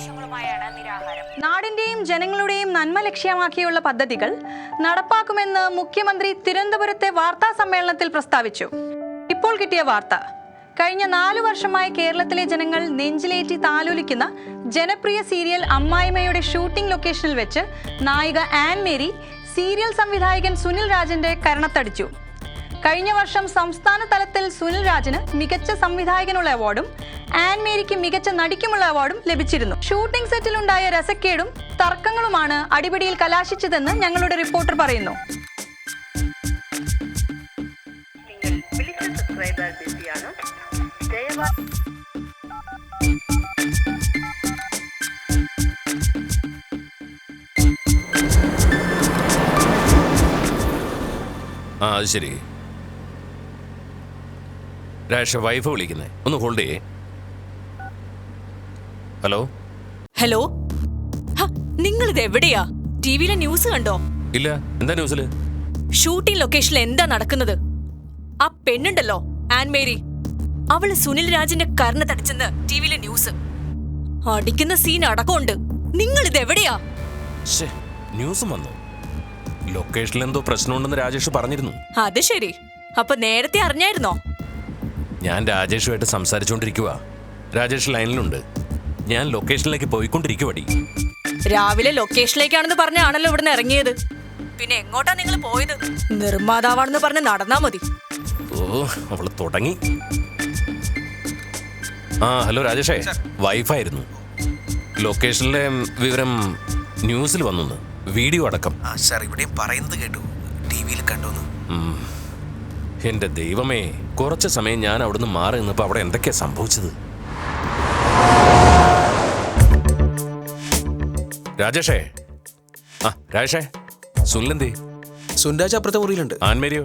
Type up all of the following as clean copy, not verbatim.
ആവശ്യങ്ങളുമായാണ് നിരാഹാരം. നാടിന്റെയും ജനങ്ങളുടെയും നന്മ ലക്ഷ്യമാക്കിയുള്ള പദ്ധതികൾ നടപ്പാക്കുമെന്ന് മുഖ്യമന്ത്രി തിരുവനന്തപുരത്തെ വാർത്താ സമ്മേളനത്തിൽ പ്രസ്താവിച്ചു. ഇപ്പോൾ കിട്ടിയ വാർത്ത: കഴിഞ്ഞ 4 വർഷമായി കേരളത്തിലെ ജനങ്ങൾ നെഞ്ചിലേറ്റി താലോലിക്കുന്ന ജനപ്രിയ സീരിയൽ അമ്മായിമ്മയുടെ ഷൂട്ടിംഗ് ലൊക്കേഷനിൽ വെച്ച് നായിക ആൻ മേരി സീരിയൽ സംവിധായകൻ സുനിൽ രാജിന്റെ കരണത്തടിച്ചു. കഴിഞ്ഞ വർഷം സംസ്ഥാന തലത്തിൽ സുനിൽ രാജിന് മികച്ച സംവിധായകനുള്ള അവാർഡും ആൻ മേരിക്ക് മികച്ച നടിക്കുമുള്ള അവാർഡും ലഭിച്ചിരുന്നു. ഷൂട്ടിംഗ് സെറ്റിലുണ്ടായ രസക്കേടും തർക്കങ്ങളുമാണ് അടിപിടിയിൽ കലാശിച്ചതെന്ന് ഞങ്ങളുടെ റിപ്പോർട്ടർ പറയുന്നു. അത് ശരി. രാഷ വൈഫ് വിളിക്കുന്നേ, ഒന്ന് ഹോൾഡ് ചെയ്യേ. ഹലോ ഹലോ, നിങ്ങളിത് എവിടെയാ? ടിവിയിലെ ന്യൂസ് കണ്ടോ? ഇല്ല, എന്താ ന്യൂസില്? ഷൂട്ടിംഗ് ലൊക്കേഷനിൽ എന്താ നടക്കുന്നത്? ആ പെണ്ണുണ്ടല്ലോ ആൻ മേരി, അവള് സുനിൽ രാജിന്റെ കർണ തടിച്ചെന്ന് ടിവിയിലെ ന്യൂസ്. അടിക്കുന്ന സീൻ അടക്കമുണ്ട്. നിങ്ങളിത് എവിടെയാ? ന്യൂസും വന്നു. ലൊക്കേഷനിൽ എന്തോ പ്രശ്നമുണ്ടെന്ന് രാജേഷ് പറഞ്ഞിരുന്നു. അത് ശരി. അപ്പൊ നേരത്തെ അറിഞ്ഞായിരുന്നോ? ഞാൻ രാജേഷുമായിട്ട് സംസാരിച്ചുകൊണ്ടിരിക്കുക. രാജേഷ് ലൈനിലുണ്ട്. ഞാൻ ലൊക്കേഷനിലേക്ക് പോയിക്കൊണ്ടിരിക്കുവടി. രാവിലെ ലൊക്കേഷനിലേക്കാണെന്ന് പറഞ്ഞാണല്ലോ ഇവിടുന്ന് ഇറങ്ങിയത്. പിന്നെ എങ്ങോട്ടാ നിങ്ങൾ പോയത്? നിർമ്മാതാവാണെന്ന് പറഞ്ഞ് നടന്നാ മതി. ഓ, അവള് തുടങ്ങി. ഹലോ രാജേഷേ, വൈഫായിരുന്നു. ലൊക്കേഷനിലെ വിവരം ന്യൂസിൽ വന്നു, വീഡിയോ അടക്കം. സാർ, ഇവിടെയും പറയുന്നത് കേട്ടു, ടിവിയിൽ കണ്ടു. എന്റെ ദൈവമേ, കുറച്ച് സമയം ഞാൻ അവിടുന്ന് മാറി നിന്നപ്പോ അവിടെ എന്തൊക്കെയാ സംഭവിച്ചത്? രാജേഷേ, രാജേഷേ, സുനിലെന്തേ? സുൻരാജ് അപ്പുറത്തെ മുറിയിലുണ്ട്. ആൻമേരിയോ?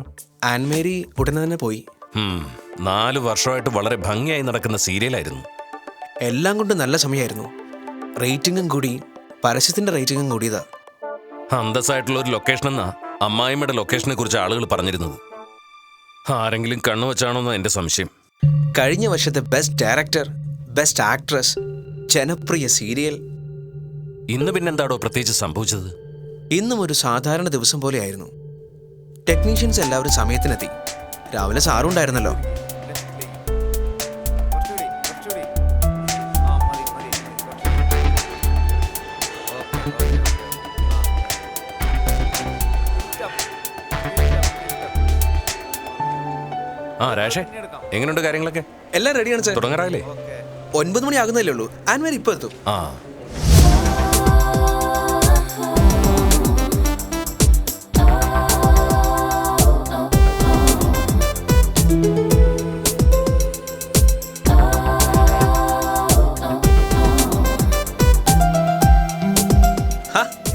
ആൻമേരി ഉടനെ തന്നെ പോയി. 4 വർഷമായിട്ട് വളരെ ഭംഗിയായി നടക്കുന്ന സീരിയലായിരുന്നു. എല്ലാം കൊണ്ട് നല്ല സമയമായിരുന്നു. റേറ്റിംഗും കൂടി, പരസ്യത്തിന്റെ റേറ്റിംഗും കൂടിയതാ. അന്തസ്സായിട്ടുള്ള ഒരു ലൊക്കേഷൻ എന്നാ അമ്മായിമ്മയുടെ ലൊക്കേഷനെ കുറിച്ച് ആളുകൾ പറഞ്ഞിരുന്നത്. ആരെങ്കിലും കണ്ണുവച്ചാണോന്ന് എന്റെ സംശയം. കഴിഞ്ഞ വർഷത്തെ ബെസ്റ്റ് ഡയറക്ടർ, ബെസ്റ്റ് ആക്ട്രസ്, ജനപ്രിയ സീരിയൽ. ഇന്ന് പിന്നെന്താടോ പ്രത്യേകിച്ച് സംഭവിച്ചത്? ഇന്നും ഒരു സാധാരണ ദിവസം പോലെയായിരുന്നു. ടെക്നീഷ്യൻസ് എല്ലാവരും സമയത്തിനെത്തി. രാവിലെ സാറുണ്ടായിരുന്നല്ലോ. രാഷേ, എങ്ങനെയുണ്ട് കാര്യങ്ങളൊക്കെ? എല്ലാം റെഡിയാണ് സാർ. തുടങ്ങാറായില്ലേ? 9 മണി ആകുന്നല്ലേ ഉള്ളൂ. ആൻമേരി ഇപ്പൊ എത്തും.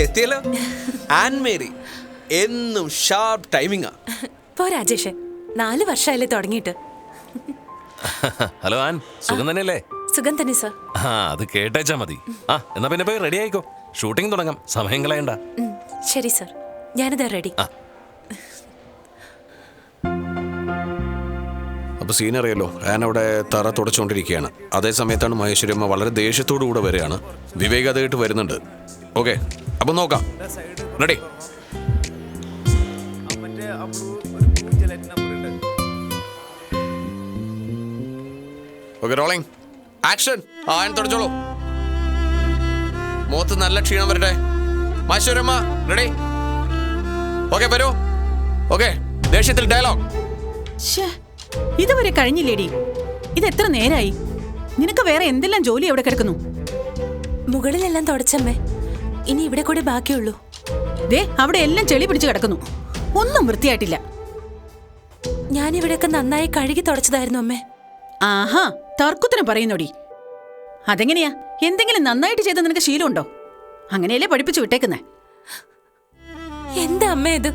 എത്തിയല്ലോ. ആൻമേരി എന്നും ഷാർപ്പ് ടൈമിംഗാ. പോ രാജേഷ്, 4 വർഷമായില്ലേ തുടങ്ങിയിട്ട്. ഹലോ ആൻ, സുഖം തന്നെയല്ലേ? സുഖം തന്നെ സർ. അത് കേട്ടേച്ചാ മതി. എന്നാ പിന്നെ പോയി റെഡി ആയിക്കോ, ഷൂട്ടിംഗ് തുടങ്ങാം, സമയം കളയണ്ട. ശരി സർ, ഞാനിതാ റെഡി. അപ്പോൾ സീൻ അറിയല്ലോ, ആൻ അവിടെ തറ തുടച്ചുകൊണ്ടിരിക്കുകയാണ്. അതേ സമയത്താണ് മഹേശ്വരി അമ്മ വളരെ ദേഷ്യത്തോടു കൂടെ വരികയാണ്. വിവേക് അത് കേട്ട് വരുന്നുണ്ട്. ഓക്കെ, അപ്പം നോക്കാം. റെഡി? Okay, rolling action. ആൻ തുടച്ചോളൂ. മുഖത്ത് നല്ല ക്ഷീണം വരട്ടെ. മഹേശ്വരമ്മ റെഡി? ഓക്കെ, വരൂ. ഓക്കെ, ദേഷ്യത്തിൽ ഡയലോഗ്. ഇതുവരെ കഴിഞ്ഞില്ലേടി? ഇത് എത്ര നേരായി? നിനക്ക് വേറെ എന്തെല്ലാം ജോലി എവിടെ കിടക്കുന്നു? മുകളിലെല്ലാം തുടച്ചമ്മേ, ഇനി ഇവിടെ കൂടെ ബാക്കിയുള്ളൂ. ദേ, അവിടെ എല്ലാം ചെളി പിടിച്ച് കിടക്കുന്നു, ഒന്നും വൃത്തിയായിട്ടില്ല. ഞാനിവിടെയൊക്കെ നന്നായി കഴുകി തുടച്ചതായിരുന്നു അമ്മേ. ആഹാ, തർക്കുത്തരം പറയുന്നോടി. അതെങ്ങനെയാ? എന്തെങ്കിലും നന്നായിട്ട് ചെയ്ത നിനക്ക് ശീലമുണ്ടോ? അങ്ങനെയല്ലേ പഠിപ്പിച്ചു വിട്ടേക്കുന്നേ. എന്താ അമ്മ ഇത്?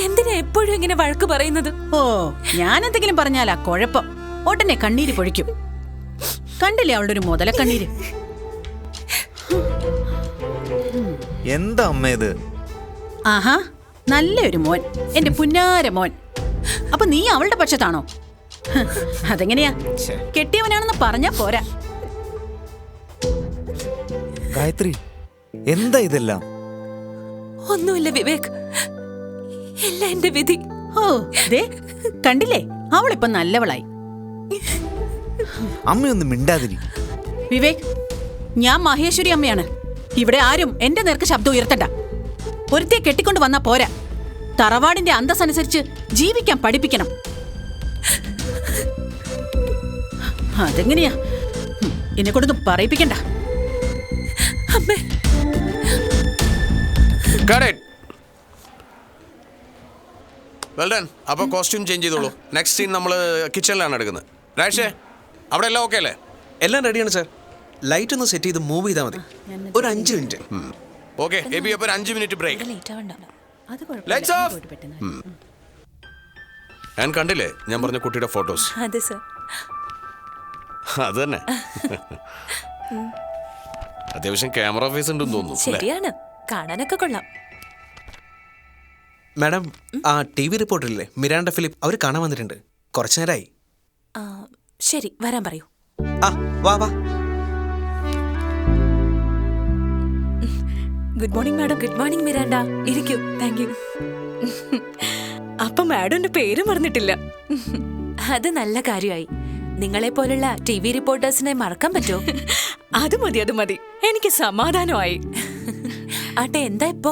എന്തിനാ എപ്പോഴും ഇങ്ങനെ വഴക്ക് പറയുന്നത്? ഓ, ഞാൻ എന്തെങ്കിലും പറഞ്ഞാലാ കുഴപ്പം. ഉടനെ കണ്ണീര് പൊഴിക്കും. കണ്ടില്ലേ അവളുടെ ഒരു മുതല കണ്ണീര്? എന്താ അമ്മ ഇത്? ആഹാ, നല്ലൊരു മോൻ, എന്റെ പുന്നാര മോൻ. അപ്പൊ നീ അവളുടെ പക്ഷത്താണോ? അതെങ്ങനെയാ? കെട്ടിയവനാണെന്ന് പറഞ്ഞാ പോരാ. ഗായത്രി, എന്താ ഇതെല്ലാം? ഒന്നുമില്ല വിവേക്, എല്ലാം എന്റെ വിധി. ഓ ദേ കണ്ടില്ലേ, അവളിപ്പൊ നല്ലവളായി. അമ്മയൊന്നും മിണ്ടാതിരി. വിവേക്, ഞാൻ മഹേശ്വരി അമ്മയാണ്. ഇവിടെ ആരും എന്റെ നേർക്ക് ശബ്ദം ഉയർത്തണ്ട. ഒരുത്തിയെ കെട്ടിക്കൊണ്ട് വന്നാ പോരാ, തറവാടിന്റെ അന്തസ്സനുസരിച്ച് ജീവിക്കാൻ പഠിപ്പിക്കണം. അതെങ്ങനെയാ? എന്നെ കൊണ്ടൊന്നും പറയിപ്പിക്കണ്ട. അമ്മേ, വെൽ ഡൺ. അപ്പോൾ കോസ്റ്റ്യൂം ചേഞ്ച് ചെയ്തോളൂ. നെക്സ്റ്റ് സീൻ നമ്മൾ കിച്ചണിലാണ് എടുക്കുന്നത്. രാഷേ, അവിടെ എല്ലാം ഓക്കെ അല്ലേ? എല്ലാം റെഡിയാണ് സാർ. ലൈറ്റ് ഒന്ന് സെറ്റ് ചെയ്ത് മൂവ് ചെയ്താൽ മതി. ഒരു 5 മിനിറ്റ്. ഓക്കെ എബി, അപ്പോൾ ഒരു 5 മിനിറ്റ് ബ്രേക്ക്. Lights of. ഞാൻ കണ്ടില്ലേ ഞാൻ പറഞ്ഞ കുട്ടിയുടെ ഫോട്ടോസ്? അതെ സർ. അത് തന്നെ. അത്യാവശ്യം ക്യാമറ ഫേസ് ഉണ്ടെന്ന് തോന്നുന്നു. ശരിയാണ്, കാണാനൊക്കെ കൊള്ളാം. മാഡം, ആ TV റിപ്പോർട്ടറില്ലേ മിരാൻഡ ഫിലിപ്പ്, അവർ കാണാൻ വന്നിട്ടുണ്ട്. കുറച്ചു നേരമായി. ശരി, വരാൻ പറയൂ. ആ വാ വാ. Good morning madam. Good morning Miranda. ഇരിക്കൂ. Thank you. അപ്പൊ മാഡത്തിന്റെ പേര് മറന്നിട്ടില്ല. അത് നല്ല കാര്യമായി. നിങ്ങളെ പോലുള്ള TV റിപ്പോർട്ടേഴ്സിനെ മറക്കാൻ പറ്റുമോ? അത് മതി, അത് മതി. എനിക്ക് സമാധാനമായി. ആട്ടെ, എന്താ ഇപ്പോ?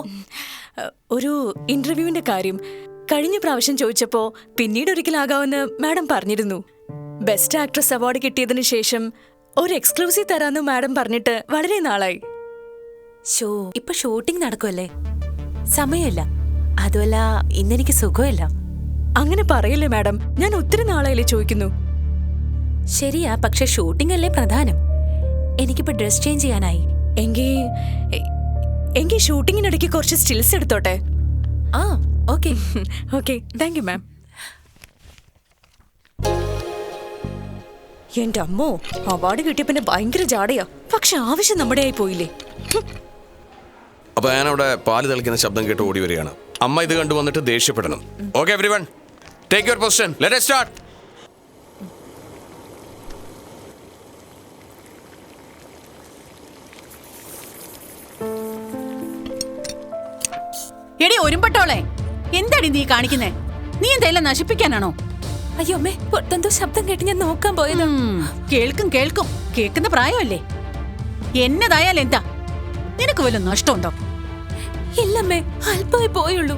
ഒരു ഇന്റർവ്യൂവിന്റെ കാര്യം കഴിഞ്ഞ പ്രാവശ്യം ചോദിച്ചപ്പോ പിന്നീട് ഒരിക്കലാകാമെന്ന് മാഡം പറഞ്ഞിരുന്നു. ബെസ്റ്റ് ആക്ട്രസ് അവാർഡ് കിട്ടിയതിനു ശേഷം ഒരു എക്സ്ക്ലൂസീവ് തരാന്ന് മാഡം പറഞ്ഞിട്ട് വളരെ നാളായി. ഇപ്പൊ ഷൂട്ടിംഗ് നടക്കുമല്ലേ, സമയമില്ല. അതുമല്ല, ഇന്നെനിക്ക് സുഖമില്ല. അങ്ങനെ പറയല്ലേ മാഡം, ഞാൻ ഒത്തിരി നാളായില്ലേ ചോദിക്കുന്നു. ശരിയാ, പക്ഷെ ഷൂട്ടിംഗ് അല്ലേ പ്രധാനം. എനിക്കിപ്പോ ഡ്രസ് ചേഞ്ച് ചെയ്യാനായി. എങ്കിൽ ഷൂട്ടിങ്ങിനിടയ്ക്ക് കുറച്ച് സ്റ്റിൽസ് എടുത്തോട്ടെ. ആ okay. Okay, thank you ma'am. എന്റെ അമ്മോ, അവാർഡ് കിട്ടിയ പിന്നെ ഭയങ്കര ജാടയാ. പക്ഷെ ആവശ്യം നമ്മുടെ ആയി പോയില്ലേ. അപ്പൊ ഞാനവിടെ പാല് തെളിക്കുന്ന ശബ്ദം കേട്ട് ഓടി വരികയാണ്. അമ്മ ഇത് കണ്ടു വന്നിട്ട് ദേഷ്യപ്പെടണം. Okay everyone, take your position. Let us start. എടി ഒരുമ്പട്ടോളെ, എന്താടി നീ കാണിക്കുന്നേ? നീ എന്തെല്ലാം നശിപ്പിക്കാനാണോ? അയ്യോ അമ്മേ, പുറത്തെന്തോ ശബ്ദം കേട്ട് ഞാൻ നോക്കാൻ പോയതാ. കേൾക്കും കേൾക്കും, കേൾക്കുന്ന പ്രായമല്ലേ. എന്നതായാലും എന്താ, നിനക്ക് വല്ല നഷ്ടമുണ്ടോ? ഇല്ലമ്മേ, അല്പമേ പോയുള്ളൂ.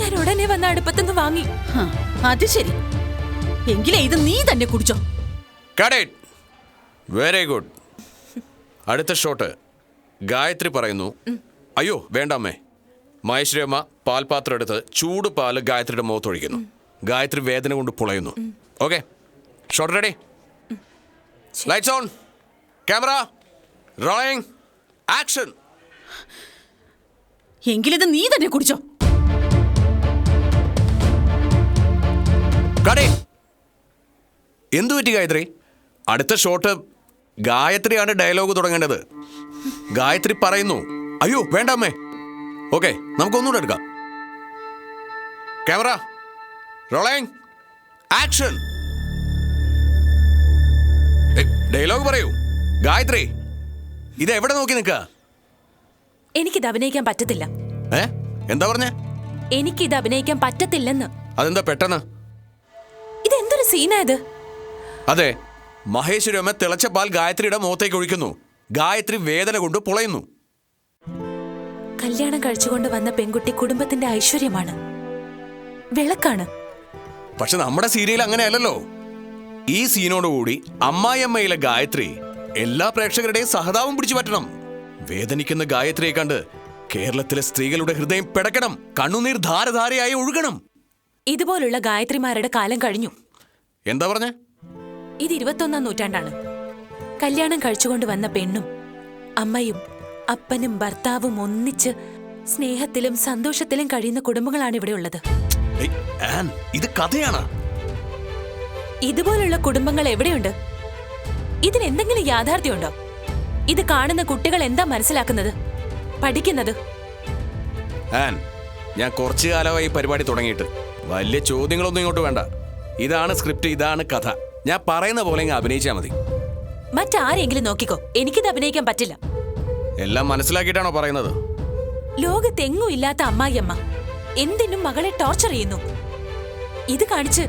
ഞാൻ ഉടനെ വന്ന അടുപ്പത്തുനിന്ന് വാങ്ങി. അത് ശരി, എങ്കിലേ ഇത് നീ തന്നെ കുടിച്ചോ. Very good. അടുത്ത ഷോട്ട്. ഗായത്രി പറയുന്നു, അയ്യോ വേണ്ട അമ്മേ. മഹേശ്വരി അമ്മ പാൽപാത്രം എടുത്ത് ചൂട് പാല് ഗായത്രിയുടെ മുഖത്തൊഴിക്കുന്നു. ഗായത്രി വേദന കൊണ്ട് പുളയുന്നു. Okay, shot ready. Lights on, camera rolling, action. എങ്കിലിത് നീ തന്നെ കുടിച്ചോ. എന്തു പറ്റി ഗായത്രി? അടുത്ത ഷോട്ട് ഗായത്രിയാണ് ഡയലോഗ് തുടങ്ങേണ്ടത്. ഗായത്രി പറയുന്നു, അയ്യോ വേണ്ട അമ്മേ. ഓക്കെ, നമുക്കൊന്നുകൂടെ എടുക്കാം. Camera rolling, action. ഡയലോഗ് പറയൂ ഗായത്രി. ഇത് എവിടെ നോക്കി നിൽക്കുക? എനിക്കിത് അഭിനയിക്കാൻ പറ്റത്തില്ല. എന്താ പറഞ്ഞേ? എനിക്കിത് അഭിനയിക്കാൻ പറ്റത്തില്ലെന്ന്. അതെന്താ പെട്ടെന്ന്? ഇതെന്തൊരു സീനായത്? അതെ, മഹേശ്വരി അമ്മ തിളച്ച പാൽ ഗായത്രിയുടെ മുഖത്തേക്ക് ഒഴിക്കുന്നു. ഗായത്രി വേദന കൊണ്ട് പുളയുന്നു. കല്യാണം കഴിച്ചുകൊണ്ട് വന്ന പെൺകുട്ടി കുടുംബത്തിന്റെ ഐശ്വര്യമാണ്, വിളക്കാണ്. പക്ഷെ നമ്മുടെ സീരിയൽ അങ്ങനെയല്ലല്ലോ. ഈ സീനോടുകൂടി അമ്മായിയമ്മയിലെ ഗായത്രി എല്ലാ പ്രേക്ഷകരുടെയും സഹതാപം പിടിച്ചു പറ്റണം. വേദനിക്കുന്ന ഗായത്രിയെ കണ്ട് കേരളത്തിലെ സ്ത്രീകളുടെ ഹൃദയം പിടക്കണം, കണ്ണുനീർ ധാരധാരയായി ഒഴുകണം. ഇതുപോലുള്ള ഗായത്രിമാരുടെ കാലം കഴിഞ്ഞു. എന്താ പറഞ്ഞേ? ഇത് 21-ാം നൂറ്റാണ്ടാണ്. കല്യാണം കഴിച്ചുകൊണ്ട് വന്ന പെണ്ണും അമ്മയും അപ്പനും ഭർത്താവും ഒന്നിച്ച് സ്നേഹത്തിലും സന്തോഷത്തിലും കഴിയുന്ന കുടുംബങ്ങളാണ് ഇവിടെ ഉള്ളത്. ഇത് കഥയാണ്. ഇതുപോലുള്ള കുടുംബങ്ങൾ എവിടെയുണ്ട്? ഇതിനെന്തെങ്കിലും യാഥാർത്ഥ്യമുണ്ടോ? ഇത് കാണുന്ന കുട്ടികൾ എന്താ മനസ്സിലാക്കുന്നത്, പഠിക്കുന്നത്? ഞാൻ കുറച്ചു കാലമായി പരിപാടി തുടങ്ങിയിട്ട്. വലിയ ചോദ്യങ്ങളൊന്നും ഇങ്ങോട്ട് വേണ്ട. ഇതാണ് സ്ക്രിപ്റ്റ്, ഇതാണ് കഥ. ഞാൻ പറയുന്ന പോലെ അഭിനയിച്ചാൽ മതി. മറ്റാരെങ്കിലും നോക്കിക്കോ, എനിക്കിത് അഭിനയിക്കാൻ പറ്റില്ല. എല്ലാം മനസ്സിലാക്കിയിട്ടാണോ പറയുന്നത്? ലോകത്തെങ്ങും ഇല്ലാത്ത അമ്മായിയമ്മ എന്തിനും മകളെ ടോർച്ചർ ചെയ്യുന്നു. ഇത് കാണിച്ച്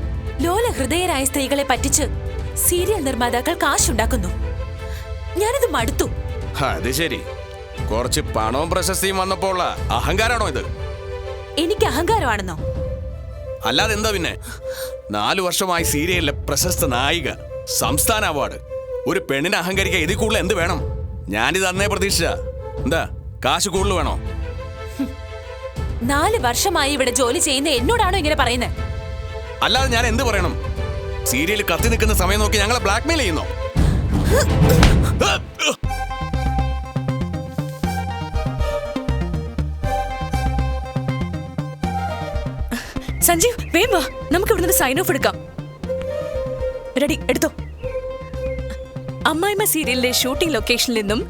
ലോല ഹൃദയരായ സ്ത്രീകളെ പറ്റിച്ച് സീരിയൽ നിർമ്മാതാക്കൾ കാശുണ്ടാക്കുന്നു. ഞാനിത് മടുത്തു. അത് ശരി, കുറച്ച് പണവും പ്രശസ്തിയും വന്നപ്പോൾ അഹങ്കാരാണോ ഇത്? എനിക്ക് അഹങ്കാരമാണെന്നോ? അല്ലാതെ എന്താ പിന്നെ? 4 വർഷമായി സീരിയലിലെ പ്രശസ്ത നായിക, സംസ്ഥാന അവാർഡ്. ഒരു പെണ്ണിനെ അഹങ്കരിക്കാൻ ഇതിൽ കൂടുതൽ എന്ത് വേണം? ഞാനിത് അന്നേ പ്രതീക്ഷിച്ച. എന്താ, കാശ് കൂടുതൽ വേണോ? 4 വർഷമായി ഇവിടെ ജോലി ചെയ്യുന്ന എന്നോടാണോ ഇങ്ങനെ പറയുന്നത്? അല്ലാതെ ഞാൻ എന്ത് പറയണം? സീരിയൽ കത്തി നിൽക്കുന്ന സമയം നോക്കി ഞങ്ങളെ ബ്ലാക്ക്മെയിൽ ചെയ്യുന്നോ? സഞ്ജീവ്, വേഗം വാ, നമുക്ക് ഇവിടുന്ന് സൈൻ ഓഫ് എടുക്കാം. റെഡി, എടുത്തോ. അമ്മായിമ്മ സീരിയലിലെ ഷൂട്ടിംഗ് ലൊക്കേഷനിൽ നിന്നും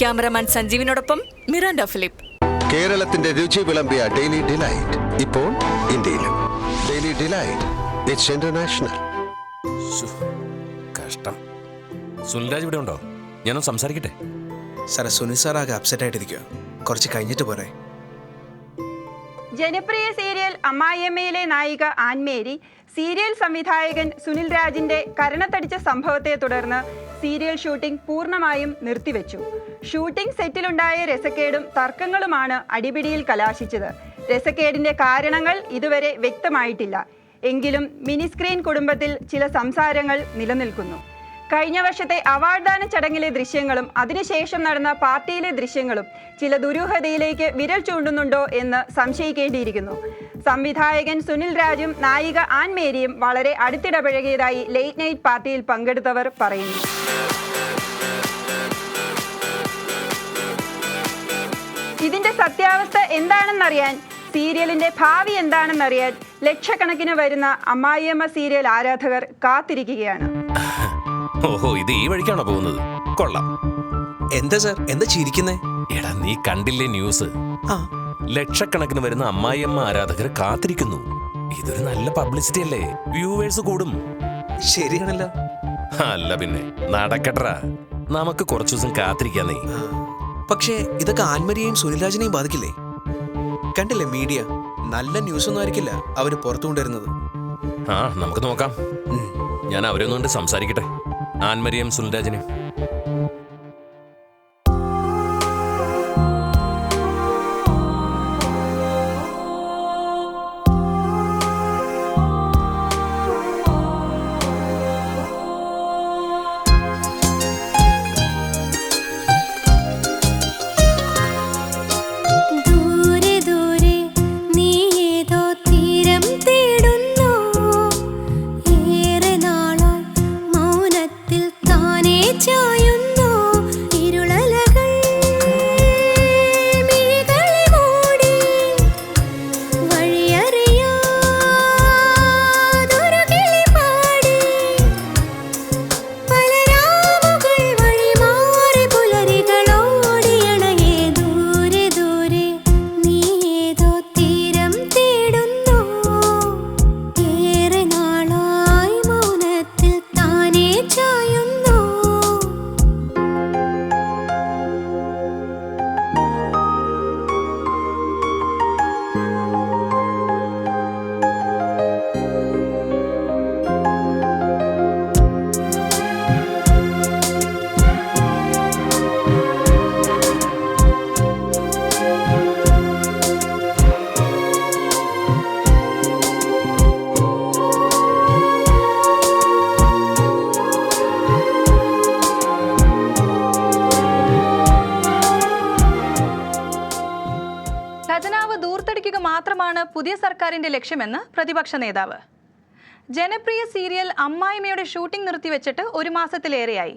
ക്യാമറമാൻ സഞ്ജീവിനോടൊപ്പം മിറാൻഡ ഫിലിപ്പ്. കേരളത്തിന്റെ രുചി വിളമ്പിയ ഡെയിലി ഡിലൈറ്റ് ഇപ്പോൾ ഇന്ത്യയിലും. Daily delight, it's international. കഷ്ടം. സുനിൽരാജ് ഇവിടെ ഉണ്ടോ? ഞാനൊന്ന് സംസാരിക്കട്ടെ. സാറേ, സുനിൽ സാർ ആകെ അപ്സെറ്റ് ആയിട്ടിരിക്കുക. കുറച്ച് കഴിഞ്ഞിട്ട് പോരെ. ജനപ്രിയ സീരിയൽ അമ്മായിയമ്മയിലെ നായിക ആൻമേരി സീരിയൽ സംവിധായകൻ സുനിൽ രാജിന്റെ കരണത്തടിച്ച സംഭവത്തെ തുടർന്ന് സീരിയൽ ഷൂട്ടിംഗ് പൂർണ്ണമായും നിർത്തിവെച്ചു. ഷൂട്ടിംഗ് സെറ്റിലുണ്ടായ രസക്കേടും തർക്കങ്ങളുമാണ് അടിപിടിയിൽ കലാശിച്ചത്. രസക്കേടിന്റെ കാരണങ്ങൾ ഇതുവരെ വ്യക്തമായിട്ടില്ല. എങ്കിലും മിനിസ്ക്രീൻ കുടുംബത്തിൽ ചില സംസാരങ്ങൾ നിലനിൽക്കുന്നു. കഴിഞ്ഞ വർഷത്തെ അവാർഡ് ദാന ചടങ്ങിലെ ദൃശ്യങ്ങളും അതിനുശേഷം നടന്ന പാർട്ടിയിലെ ദൃശ്യങ്ങളും ചില ദുരൂഹതയിലേക്ക് വിരൽ ചൂണ്ടുന്നുണ്ടോ എന്ന് സംശയിക്കേണ്ടിയിരിക്കുന്നു. സംവിധായകൻ സുനിൽ രാജും നായിക ആൻമേരിയും വളരെ അടുത്തിടപഴകിയതായി ലേറ്റ് നൈറ്റ് പാർട്ടിയിൽ പങ്കെടുത്തവർ പറയുന്നു. ഇതിന്റെ സത്യാവസ്ഥ എന്താണെന്നറിയാൻ, സീരിയലിന്റെ ഭാവി എന്താണെന്നറിയാൻ ലക്ഷക്കണക്കിന് വരുന്ന അമ്മായിയമ്മ സീരിയൽ ആരാധകർ കാത്തിരിക്കുകയാണ്. ഓഹോ, ഇത് ഈ വഴിക്കാണോ പോകുന്നത്? കൊള്ളാം. എന്താ സാർ, എന്താ ചിരിക്കുന്നേ? എടാ, നീ കണ്ടില്ലേ ന്യൂസ്? ആ, ലക്ഷക്കണക്കിന് വരുന്ന അമ്മായിയമ്മ ആരാധകർ കാത്തിരിക്കുന്നു. ഇതൊരു നല്ല പബ്ലിസിറ്റി അല്ലേ? വ്യൂവേഴ്സ് കൂടും. ശരിയാണല്ലോ. അല്ല പിന്നെ, നടക്കട്ടെടാ, നമുക്ക് കുറച്ചു ദിവസം കാത്തിരിക്കാന്നേ. പക്ഷേ ഇതൊക്കെ ആൻമരിയെയും സുനിൽരാജിനെയും ബാധിക്കില്ലേ? കണ്ടില്ലേ മീഡിയ, നല്ല ന്യൂസ് ഒന്നും ആയിരിക്കില്ല അവര് പുറത്തു കൊണ്ടുവരുന്നത്. ആ, നമുക്ക് നോക്കാം. ഞാൻ അവരൊന്നുകൊണ്ട് സംസാരിക്കട്ടെ, ആൻമരിയും സുനിൽരാജിനെയും. മാത്രമാണ് പുതിയ സർക്കാരിന്റെ ലക്ഷ്യമെന്ന് പ്രതിപക്ഷ നേതാവ്. ജനപ്രിയ സീരിയൽ അമ്മായിമ്മയുടെ ഷൂട്ടിംഗ് നിർത്തിവെച്ചിട്ട് 1 മാസത്തിലേറെയായി.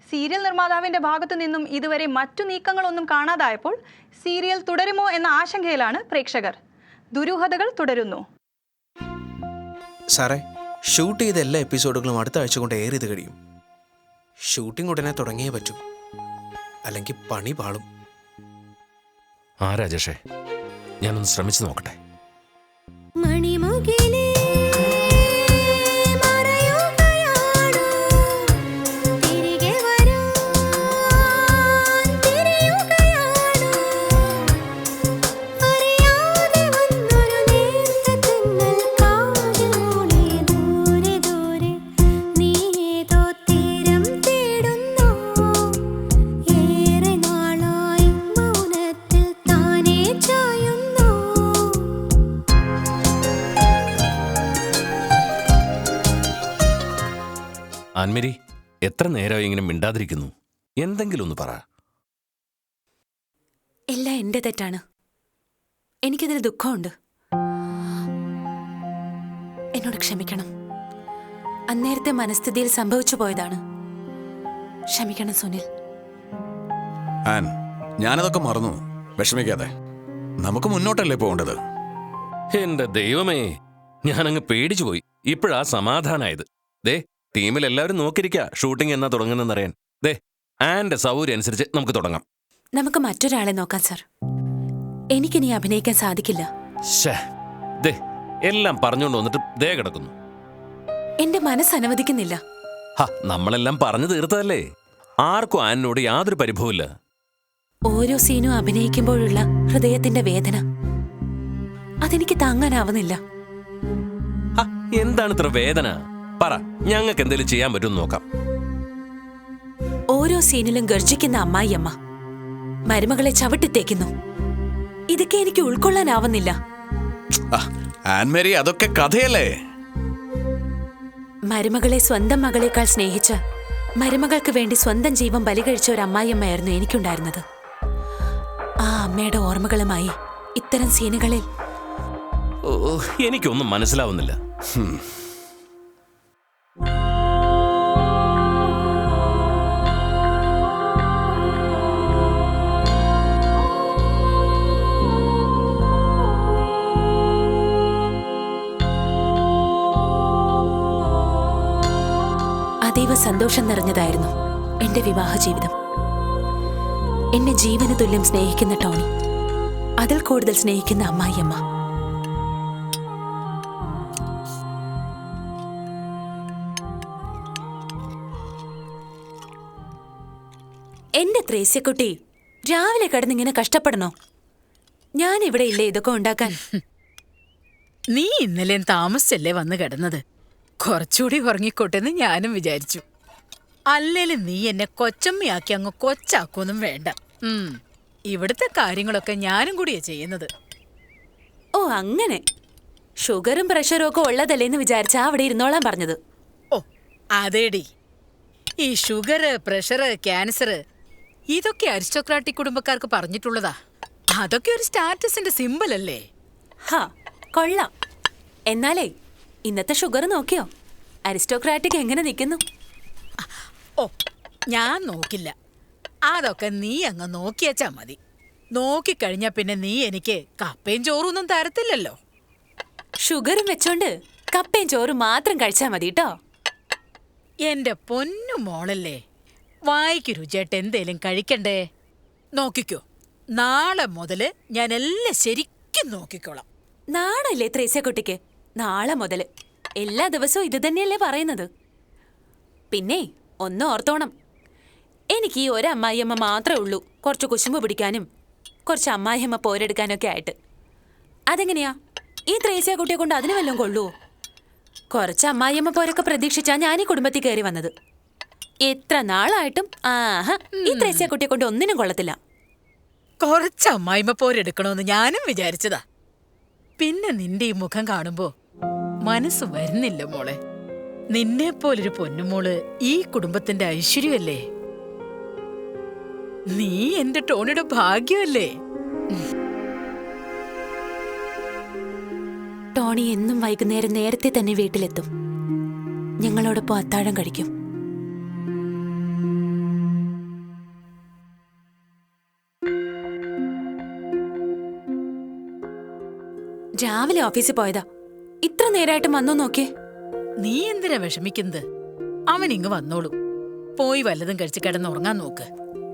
സീരിയൽ നിർമ്മാതാവിന്റെ ഭാഗത്തു നിന്നും ഇതുവരെ മറ്റു നീക്കങ്ങളൊന്നും കാണാതായപ്പോൾ സീരിയൽ തുടരുമോ എന്ന ആശങ്കയിലാണ് പ്രേക്ഷകർ. ദുരൂഹതകൾ തുടരുന്നു. സാറേ, ഷൂട്ട് ചെയ്ത എല്ലാ എപ്പിസോഡുകളും അടുത്ത ആഴ്ച കൊണ്ട് എയർ ചെയ്ത് കഴിയും. ഷൂട്ടിംഗ് ഉടനെ തുടങ്ങിയേ പറ്റൂ, അല്ലെങ്കിൽ പണി പാളും. ആ രാജേഷേ, ഞാനൊന്ന് ശ്രമിച്ചു നോക്കട്ടെ. ആൻമേരി, എത്ര നേരമായി ഇങ്ങനെ മിണ്ടാതിരിക്കുന്നു? എന്തെങ്കിലും ഒന്ന് പറ. എല്ലാം എന്റെ തെറ്റാണ്. എനിക്കതിൽ ദുഃഖമുണ്ട്. എന്നോട് ക്ഷമിക്കണം. അന്നേരത്തെ മനസ്ഥിതിയിൽ സംഭവിച്ചു പോയതാണ്. ക്ഷമിക്കണം സുനിൽ. ആൻ, ഞാനതൊക്കെ മറന്നു. വിഷമിക്കാതെ, നമുക്ക് മുന്നോട്ടല്ലേ പോകേണ്ടത്? എന്റെ ദൈവമേ, ഞാനങ്ങ് പേടിച്ചു പോയി. ഇപ്പോഴാ സമാധാനായത്. ദേ, ടീമിൽ എല്ലാവരും നോക്കിയിരിക്കാ ഷൂട്ടിംഗ് എന്നാ തുടങ്ങുന്നറിയാൻ. ദേ, ആന്റെ സൗകര്യം അനുസരിച്ച് നമുക്ക് തുടങ്ങാം. നമുക്ക് മറ്റൊരാളെ നോക്കാം സർ. എനിക്കിനി അഭിനയിക്കാൻ സാധിക്കില്ല. ദേ, എല്ലാം പറഞ്ഞുകൊണ്ട് വന്നിട്ട് ദേ കിടക്കുന്നു. എന്റെ മനസ്സ് അനുവദിക്കുന്നില്ല. നമ്മളെല്ലാം പറഞ്ഞു തീർത്തതല്ലേ. ആർക്കും ആനോട് യാതൊരു പരിഭവമില്ല. ഓരോ സീനും അഭിനയിക്കുമ്പോഴുള്ള ഹൃദയത്തിന്റെ വേദന അതെനിക്ക് താങ്ങാനാവുന്നില്ല. എന്താണ് ഇത്ര വേദന? പറ, ഞങ്ങൾക്ക് എന്തെങ്കിലും ചെയ്യാൻ പറ്റുമെന്ന് നോക്കാം. ഓരോ സീനിലും ഗർജിക്കുന്ന അമ്മായിയമ്മ മരുമകളെ ചവിട്ടിത്തേക്കുന്നു. ഇതൊക്കെ എനിക്ക് ഉൾക്കൊള്ളാനാവുന്നില്ല. ആൻമേരി, അതൊക്കെ കഥയല്ലേ? മരുമകളെ സ്വന്തം മകളെക്കാൾ സ്നേഹിച്ച് മരുമകൾക്ക് വേണ്ടി സ്വന്തം ജീവൻ ബലികഴിച്ച ഒരു അമ്മായിയമ്മയായിരുന്നു എനിക്കുണ്ടായിരുന്നത്. ആ അമ്മയുടെ ഓർമ്മകളുമായി ഇത്തരം സീനുകളിൽ എനിക്കൊന്നും മനസ്സിലാവുന്നില്ല. അതീവ സന്തോഷം നിറഞ്ഞതായിരുന്നു എന്റെ വിവാഹ ജീവിതം. എന്നെ ജീവന് തുല്യം സ്നേഹിക്കുന്ന ടോണി, അതിൽ കൂടുതൽ സ്നേഹിക്കുന്ന അമ്മായിയമ്മ. എന്റെ ത്രേസ്യക്കുട്ടി, രാവിലെ കിടന്നിങ്ങനെ കഷ്ടപ്പെടണോ? ഞാൻ ഇവിടെ ഇല്ലേ ഇതൊക്കെ ഉണ്ടാക്കാൻ? നീ ഇന്നലെ താമസിച്ചല്ലേ വന്ന് കിടന്നത്. കുറച്ചുകൂടി ഉറങ്ങിക്കോട്ടെന്ന് ഞാനും വിചാരിച്ചു. അല്ലേലും നീ എന്നെ കൊച്ചമ്മയാക്കി അങ്ങ് കൊച്ചാക്കൊന്നും വേണ്ട. ഇവിടുത്തെ കാര്യങ്ങളൊക്കെ ഞാനും കൂടിയാ ചെയ്യുന്നത്. ഓ അങ്ങനെ. ഷുഗറും പ്രഷറും ഒക്കെ ഉള്ളതല്ലേന്ന് വിചാരിച്ചാ അവിടെ ഇരുന്നോളാൻ പറഞ്ഞത്. ഓ അതേടി, ഈ ഷുഗർ, പ്രഷർ, ക്യാൻസർ ഇതൊക്കെ അരിസ്റ്റോക്രാറ്റിക് കുടുംബക്കാർക്ക് പറഞ്ഞിട്ടുള്ളതാ. അതൊക്കെ ഒരു സ്റ്റാറ്റസിന്റെ സിമ്പിൾ അല്ലേ? കൊള്ളാം. എന്നാലേ ഇന്നത്തെ ഷുഗർ നോക്കിയോ? അരിസ്റ്റോക്രാറ്റിക് എങ്ങനെ നിൽക്കുന്നു? ഓ ഞാൻ നോക്കില്ല. അതൊക്കെ നീ അങ്ങ് നോക്കിയച്ചാ മതി. നോക്കിക്കഴിഞ്ഞാ പിന്നെ നീ എനിക്ക് കപ്പയും ചോറൊന്നും തരത്തില്ലല്ലോ. ഷുഗറും വെച്ചോണ്ട് കപ്പയും ചോറും മാത്രം കഴിച്ചാ മതി കേട്ടോ. എന്റെ പൊന്നു മോളല്ലേ, വായിക്ക് രുചിയായിട്ട് എന്തേലും കഴിക്കണ്ടേ? നോക്കിക്കോ, നാളെ മുതല് ഞാൻ എല്ലാം ശരിക്കും നോക്കിക്കോളാം. നാളല്ലേ ത്രേസ്യക്കുട്ടിക്ക്? നാളെ മുതല് എല്ലാ ദിവസവും ഇത് തന്നെയല്ലേ പറയുന്നത്? പിന്നെ ഒന്ന് ഓർത്തോണം, എനിക്ക് ഈ ഒരു അമ്മായിയമ്മ മാത്രമേ ഉള്ളൂ കുറച്ച് കുശുമ്പ് പിടിക്കാനും കുറച്ച് അമ്മായിയമ്മ പോരെടുക്കാനൊക്കെ ആയിട്ട്. അതെങ്ങനെയാ? ഈ ത്രേസ്യക്കുട്ടിയെ കൊണ്ട് അതിന് വല്ലതും കൊള്ളുവോ? കുറച്ച് അമ്മായിയമ്മ പോരൊക്കെ പ്രതീക്ഷിച്ചാ ഞാൻ ഈ കുടുംബത്തിൽ കയറി വന്നത്. എത്ര നാളായിട്ടും ഈ ത്രേസ്യക്കുട്ടിയെ കൊണ്ട് ഒന്നിനും കൊള്ളത്തില്ല. കുറച്ച് അമ്മായിമ്മ പോരെടുക്കണമെന്ന് ഞാനും വിചാരിച്ചതാ. പിന്നെ നിന്റെ ഈ മുഖം കാണുമ്പോ മനസ്സ് വരുന്നില്ല മോളെ. നിന്നെ പോലൊരു പൊന്നുമോള് ഈ കുടുംബത്തിന്റെ ഐശ്വര്യമല്ലേ? നീ എന്റെ ടോണിയുടെ ഭാഗ്യമല്ലേ? ടോണി എന്നും വൈകുന്നേരം നേരത്തെ തന്നെ വീട്ടിലെത്തും. ഞങ്ങളോടൊപ്പം അത്താഴം കഴിക്കും. രാവിലെ ഓഫീസിൽ പോയതാ. ഇത്ര നേരമായിട്ട് വന്നോ നോക്കിയേ. നീ എന്തിനാ വിഷമിക്കുന്നത്? അവൻ ഇങ്ങ് വന്നോളൂ. പോയി വല്ലതും കഴിച്ച് കിടന്നുറങ്ങാൻ നോക്ക്.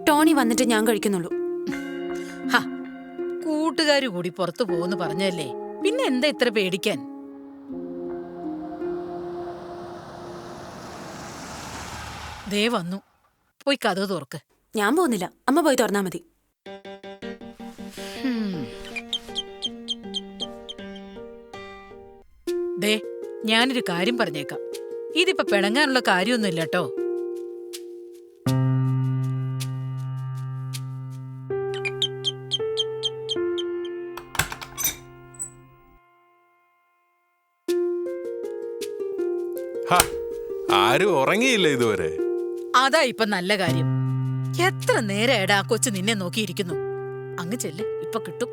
ടോണി വന്നിട്ട് ഞാൻ കഴിക്കുന്നുള്ളൂ. കൂട്ടുകാര് കൂടി പുറത്തു പോകുന്നു പറഞ്ഞല്ലേ, പിന്നെ എന്താ ഇത്ര പേടിക്കാൻ? ദേ വന്നു, പോയി കഥ തുറക്ക്. ഞാൻ പോകുന്നില്ല, അമ്മ പോയി തുറന്നാ മതി. ദേ, ഞാനൊരു കാര്യം പറഞ്ഞേക്കാം. ഇതിപ്പോ പിണങ്ങാനുള്ള കാര്യമൊന്നുമില്ല കേട്ടോ. ആരും ഉറങ്ങിയില്ല ഇതുവരെ. അതാ ഇപ്പൊ നല്ല കാര്യം. എത്ര നേരമായിടാ ആ കൊച്ചു നിന്നെ നോക്കിയിരിക്കുന്നു. അങ്ങ് ചെല്ല്, ഇപ്പൊ കിട്ടും.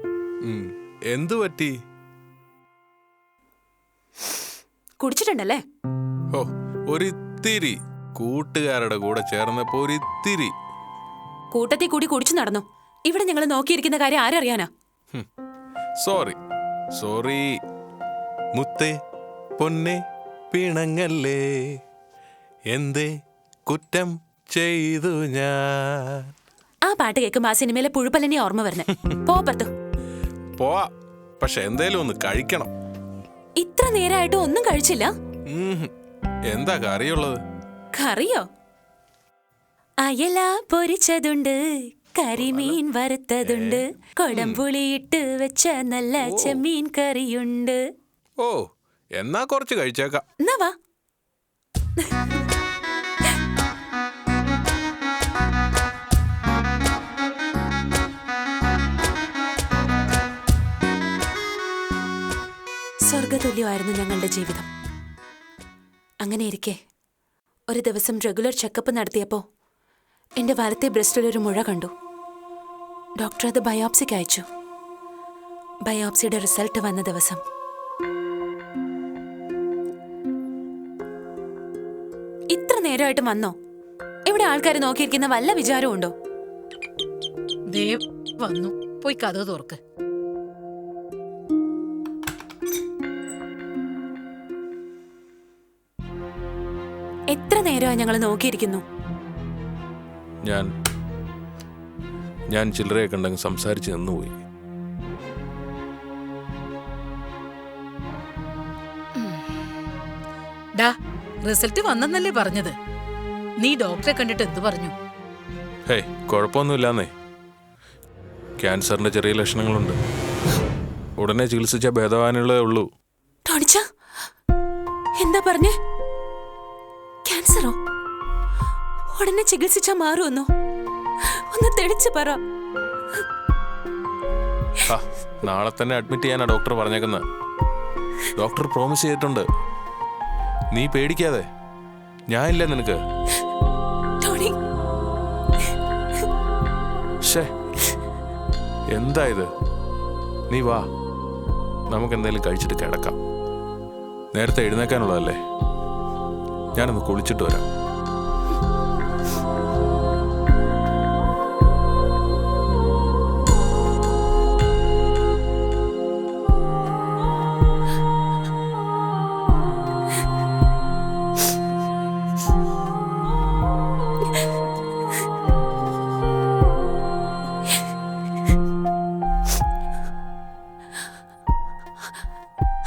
എന്തു പറ്റി? കുടിച്ചിട്ടുണ്ടല്ലേ? ഓ, ഒരിത്തിരി കൂട്ടുകാരുടെ കൂടെ ചേർന്നപ്പോ ഒരിത്തിരി. കൂട്ടത്തിൽ കൂടി കുടിച്ചു നടന്നു. ഇവിടെ ഞങ്ങൾ നോക്കിയിരിക്കുന്ന കാര്യം ആരറിയാനാ? സോറി സോറി മുത്തേ പൊന്നെ പിണങ്ങല്ലേ, എന്തേ കുറ്റം ചെയ്തു ഞാൻ. ആ പാട്ട് കേൾക്കുമ്പോ ആ സിനിമയിലെ പുഴുപ്പല്ലിനെ ഓർമ്മ വരുന്നേ. പോപ്പത്തു പോവാ, പക്ഷെ എന്തേലും ഒന്ന് കഴിക്കണം. ഇത്ര നേരമായിട്ട് ഒന്നും കഴിച്ചില്ല? എന്താ കറിയുള്ളത്? കറിയോ? അയല പൊരിച്ചതുണ്ട്, കരിമീൻ വറുത്തതുണ്ട്, കൊടംപുളിയിട്ട് വെച്ച നല്ല ചെമ്മീൻ കറിയുണ്ട്. ഓ, എന്നാ കുറച്ച് കഴിച്ചേക്കാം. എന്നാ വാ. സ്വർഗതുല്യമായിരുന്നു ഞങ്ങളുടെ ജീവിതം. അങ്ങനെ ഇരിക്കെ ഒരു ദിവസം റെഗുലർ ചെക്കപ്പ് നടത്തിയപ്പോൾ എൻ്റെ വലത്തെ ബ്രസ്റ്റിലൊരു മുഴ കണ്ടു. ഡോക്ടർ അത് ബയോപ്സിക്ക് അയച്ചു. ബയോപ്സിയുടെ റിസൾട്ട് വന്ന ദിവസം ഇത്ര നേരമായിട്ട് വന്നോ? ഇവിടെ ആൾക്കാർ നോക്കിയിരിക്കുന്ന വല്ല വിചാരവും ഉണ്ടോ? ദേവ് വന്നു, പോയി കഥ തുറക്ക്. എത്ര നേരമായി ഞങ്ങൾ നോക്കിയിരിക്കുന്നു. ഞാൻ ചില്ലറയൊക്കെ ഉണ്ടെങ്കിൽ സംസാരിച്ച് നിന്നുപോയി. ഡാ, റിസൾട്ട് വന്നെന്നല്ലേ പറഞ്ഞത്? നീ ഡോക്ടറെ കണ്ടിട്ട് എന്തു പറഞ്ഞു? ഹേയ്, കുഴപ്പമൊന്നുമില്ലാന്നേ. ക്യാൻസറിന്റെ ചെറിയ ലക്ഷണങ്ങളുണ്ട്. ഉടനെ ചികിത്സിച്ച ഭേദവാനുള്ളതേ ഉള്ളൂ. എന്താ പറഞ്ഞേ? ക്യാൻസറോ? ഉടനെ ചികിത്സിച്ചാ മാറുമെന്നോ? ഒന്ന് തെളിച്ച് പറ. നാളെ തന്നെ അഡ്മിറ്റ് ചെയ്യാനാ ഡോക്ടർ പറഞ്ഞേക്കുന്നത്. ഡോക്ടർ പ്രോമിസ് ചെയ്തിട്ടുണ്ട്. നീ പേടിക്കാതെ, ഞാനില്ലേ നിനക്ക്. എന്താ ഇത്? നീ വാ, നമുക്ക് എന്തെങ്കിലും കഴിച്ചിട്ട് കിടക്കാം. നേരത്തെ എഴുന്നേക്കാനുള്ളതല്ലേ. ഞാനൊന്ന് കുളിച്ചിട്ട് വരാം.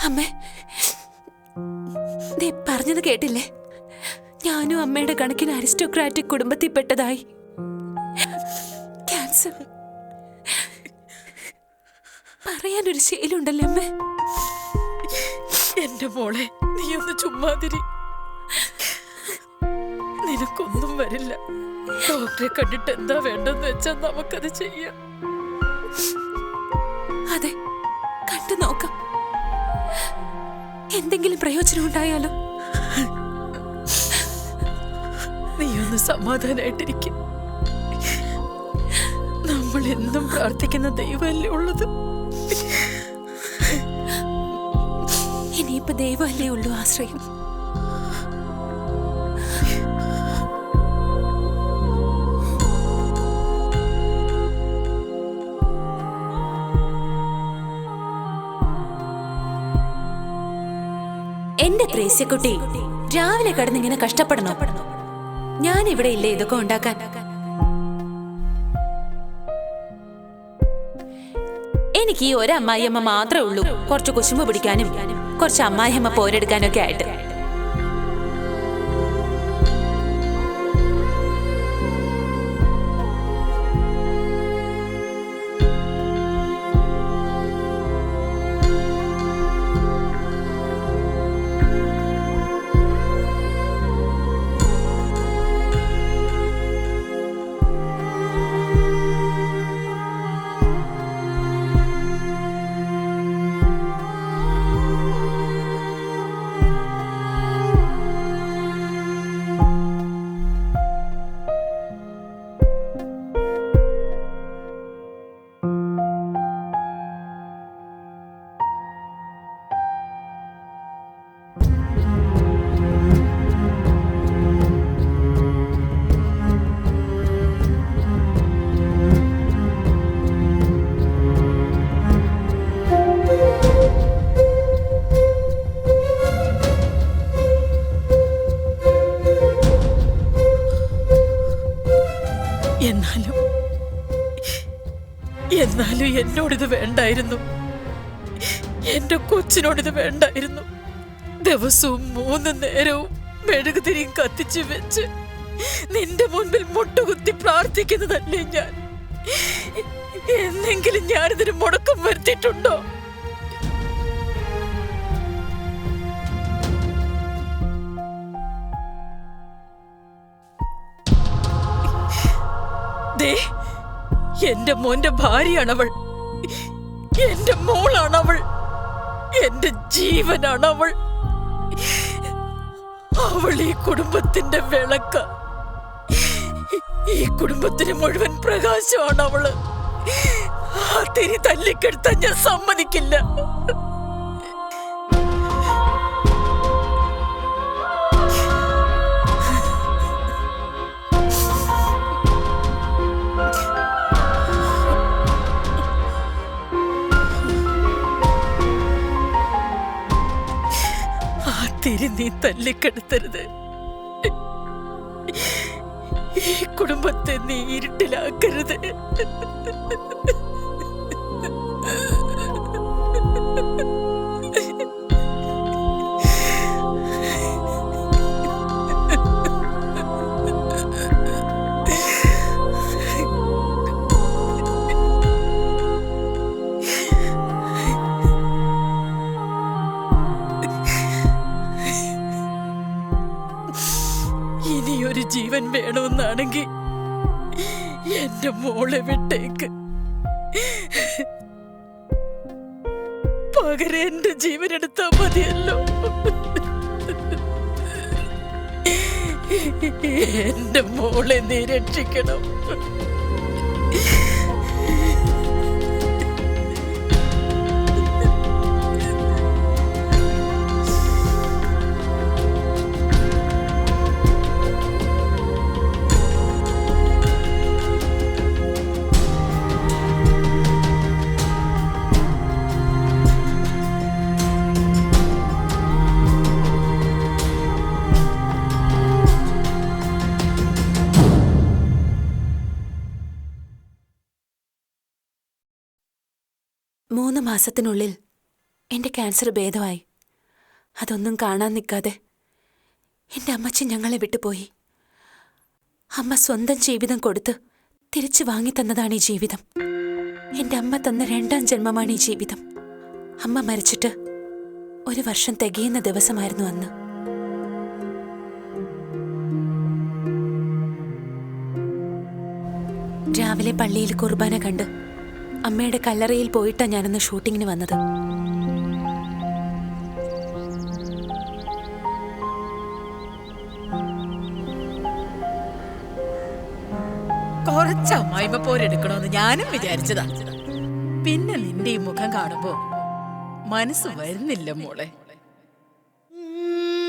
അമ്മേ, നീ പറഞ്ഞത് കേട്ടില്ലേ? ഞാനും അമ്മയുടെ കണക്കിന് അരിസ്റ്റോക്രാറ്റിക് കുടുംബത്തിൽപ്പെട്ടതായി. ക്യാൻസർ പറയാനൊരു ശീലമുണ്ടല്ലേ അമ്മേ? എന്റെ മോളെ, നീ ഒന്ന് ചുമ്മാതിരി. നിനക്കൊന്നും വരില്ല. ഡോക്ടറെ കണ്ടിട്ട് എന്താ വേണ്ടെന്ന് വെച്ചാൽ നമുക്കത് ചെയ്യാം. അതെ, കണ്ടു നോക്കാം. എന്തെങ്കിലും പ്രയോജനം ഉണ്ടായാലോ? നീ ഒന്ന് സമാധാനായിട്ടിരിക്കും. നമ്മൾ എന്നും പ്രാർത്ഥിക്കുന്ന ദൈവമല്ലേ ഉള്ളത്. ഇനിയിപ്പോ ദൈവമല്ലേ ഉള്ളൂ ആശ്രയം. എന്റെ ത്രേസ്യക്കുട്ടി രാവിലെ കിടന്നിങ്ങനെ കഷ്ടപ്പെടണോ? ഞാൻ ഇവിടെ ഇല്ലേ ഇതൊക്കെ ഉണ്ടാക്കാൻ? എനിക്ക് ഈ ഒരു അമ്മായിയമ്മ മാത്രമേ ഉള്ളൂ, കുറച്ച് കുശുമ്പ് പിടിക്കാനും കുറച്ച് അമ്മായിയമ്മ പോരെടുക്കാനൊക്കെ ആയിട്ട്. എന്നാലും എന്നോടിത് വേണ്ടായിരുന്നു. എന്റെ കൊച്ചിനോടിത് വേണ്ടായിരുന്നു. ദിവസവും 3 നേരവും മെഴുകുതിരിയും കത്തിച്ചു വെച്ച് നിന്റെ മുൻപിൽ മുട്ടുകുത്തി പ്രാർത്ഥിക്കുന്നതല്ലേ ഞാൻ. എന്നെങ്കിലും ഞാനിതിന് മുടക്കം വരുത്തിയിട്ടുണ്ടോ? എന്റെ മോന്റെ ഭാര്യയാണവൾ, എന്റെ മോളാണവൾ, എന്റെ ജീവനാണവൾ. അവൾ ഈ കുടുംബത്തിന്റെ വിളക്ക, ഈ കുടുംബത്തിന് മുഴുവൻ പ്രകാശമാണ് അവള്. ആ തിരി തല്ലിക്കെടുത്താൻ ഞാൻ സമ്മതിക്കില്ല. തിരി നീ തല്ലിക്കെടുത്തരുത്. ഈ കുടുംബത്തെ നീ ഇരുട്ടിലാക്കരുത്. ഇനിയൊരു ജീവൻ വേണമെന്നാണെങ്കിൽ എന്റെ മോളെ വിട്ടേക്ക്. പകരം എന്റെ ജീവൻ എടുത്താ മതിയല്ലോ. എന്റെ മോളെ നീ രക്ഷിക്കണം. മൂന്ന് മാസത്തിനുള്ളിൽ എൻ്റെ ക്യാൻസർ ഭേദമായി. അതൊന്നും കാണാൻ നിൽക്കാതെ എൻ്റെ അമ്മച്ചി ഞങ്ങളെ വിട്ടുപോയി. അമ്മ സ്വന്തം ജീവിതം കൊടുത്ത് തിരിച്ചു വാങ്ങിത്തന്നതാണ് ഈ ജീവിതം. എൻ്റെ അമ്മ തന്ന 2ാം ജന്മമാണ് ഈ ജീവിതം. അമ്മ മരിച്ചിട്ട് 1 വർഷം തികയുന്ന ദിവസമായിരുന്നു അന്ന്. രാവിലെ പള്ളിയിൽ കുർബാന കണ്ട് അമ്മയുടെ കല്ലറയിൽ പോയിട്ടാണ് ഞാനന്ന് ഷൂട്ടിങ്ങിന് വന്നത്. കുറച്ച് അമ്മായിമ്മ പോരെടുക്കണമെന്ന് ഞാനും വിചാരിച്ചതാ. പിന്നെ നിന്റെ ഈ മുഖം കാണുമ്പോ മനസ്സ് വരുന്നില്ല മോളെ.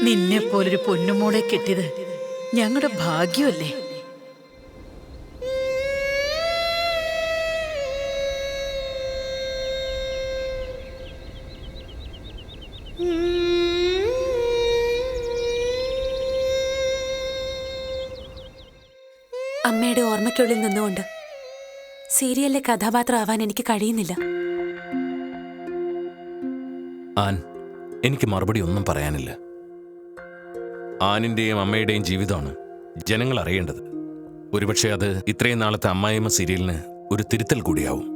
നിന്നെ പോലൊരു പൊന്നുമോളെ കിട്ടിയത് ഞങ്ങളുടെ ഭാഗ്യമല്ലേ. അമ്മയുടെ ഓർമ്മയ്ക്കുള്ളിൽ നിന്നുകൊണ്ട് സീരിയലിലെ കഥാപാത്രമാവാൻ എനിക്ക് കഴിയുന്നില്ല. ആൻ, എനിക്ക് മറുപടി ഒന്നും പറയാനില്ല. ആനിന്റെയും അമ്മയുടെയും ജീവിതമാണ് ജനങ്ങൾ അറിയേണ്ടത്. ഒരുപക്ഷെ അത് ഇത്രയും നാളത്തെ അമ്മായിയമ്മ സീരിയലിന് ഒരു തിരുത്തൽ കൂടിയാവും.